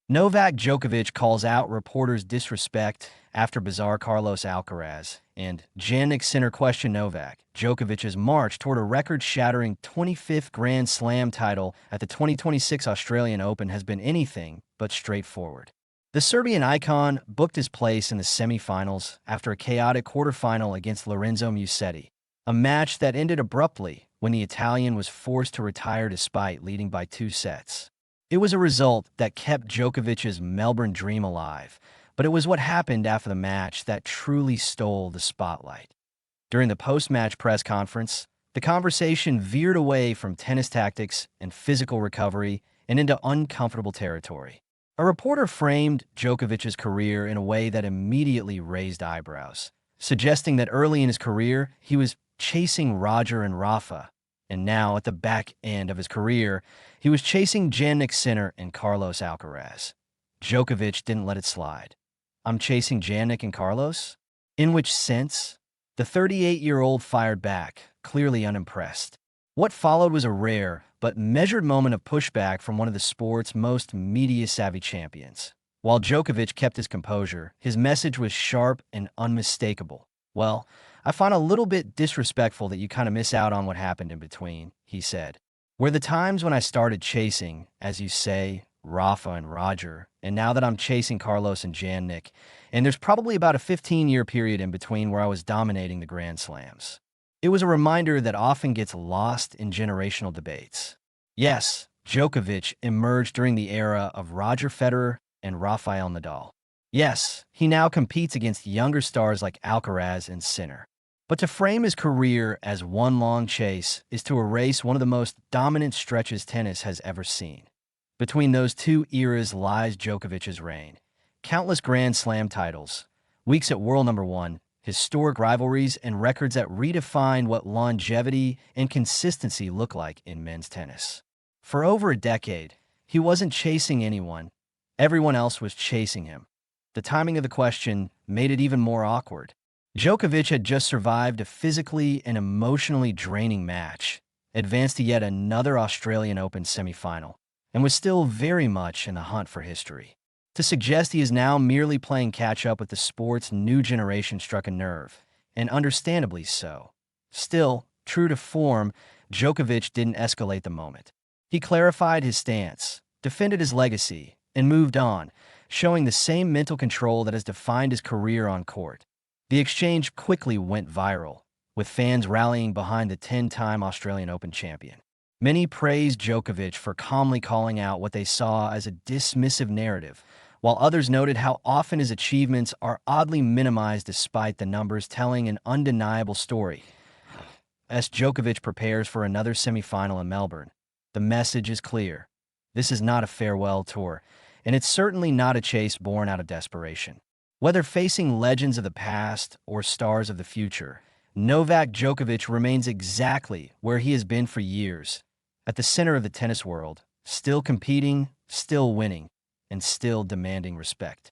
Novak Djokovic calls out reporters' disrespect after bizarre Carlos Alcaraz, and Jannik Sinner questioned Novak Djokovic's march toward a record-shattering 25th Grand Slam title at the 2026 Australian Open has been anything but straightforward. The Serbian icon booked his place in the semifinals after a chaotic quarterfinal against Lorenzo Musetti, a match that ended abruptly when the Italian was forced to retire despite leading by 2 sets. It was a result that kept Djokovic's Melbourne dream alive, but it was what happened after the match that truly stole the spotlight. During the post-match press conference, the conversation veered away from tennis tactics and physical recovery and into uncomfortable territory. A reporter framed Djokovic's career in a way that immediately raised eyebrows, suggesting that early in his career he was chasing Roger and Rafa, and now at the back end of his career, he was chasing Jannik Sinner and Carlos Alcaraz. Djokovic didn't let it slide. "I'm chasing Jannik and Carlos?" In which sense? The 38-year-old fired back, clearly unimpressed. What followed was a rare but measured moment of pushback from one of the sport's most media-savvy champions. While Djokovic kept his composure, his message was sharp and unmistakable. "Well, I find a little bit disrespectful that you kind of miss out on what happened in between," he said. "Were the times when I started chasing, as you say, Rafa and Roger, and now that I'm chasing Carlos and Jannik, and there's probably about a 15-year period in between where I was dominating the Grand Slams." It was a reminder that often gets lost in generational debates. Yes, Djokovic emerged during the era of Roger Federer and Rafael Nadal. Yes, he now competes against younger stars like Alcaraz and Sinner. But to frame his career as one long chase is to erase one of the most dominant stretches tennis has ever seen. Between those two eras lies Djokovic's reign. Countless Grand Slam titles, weeks at world number one, historic rivalries, and records that redefined what longevity and consistency look like in men's tennis. For over a decade, he wasn't chasing anyone. Everyone else was chasing him. The timing of the question made it even more awkward. Djokovic had just survived a physically and emotionally draining match, advanced to yet another Australian Open semifinal, and was still very much in the hunt for history. To suggest he is now merely playing catch-up with the sport's new generation struck a nerve, and understandably so. Still, true to form, Djokovic didn't escalate the moment. He clarified his stance, defended his legacy, and moved on, showing the same mental control that has defined his career on court. The exchange quickly went viral, with fans rallying behind the 10-time Australian Open champion. Many praised Djokovic for calmly calling out what they saw as a dismissive narrative, while others noted how often his achievements are oddly minimized despite the numbers telling an undeniable story. As Djokovic prepares for another semifinal in Melbourne, the message is clear. This is not a farewell tour, and it's certainly not a chase born out of desperation. Whether facing legends of the past or stars of the future, Novak Djokovic remains exactly where he has been for years, at the center of the tennis world, still competing, still winning, and still demanding respect.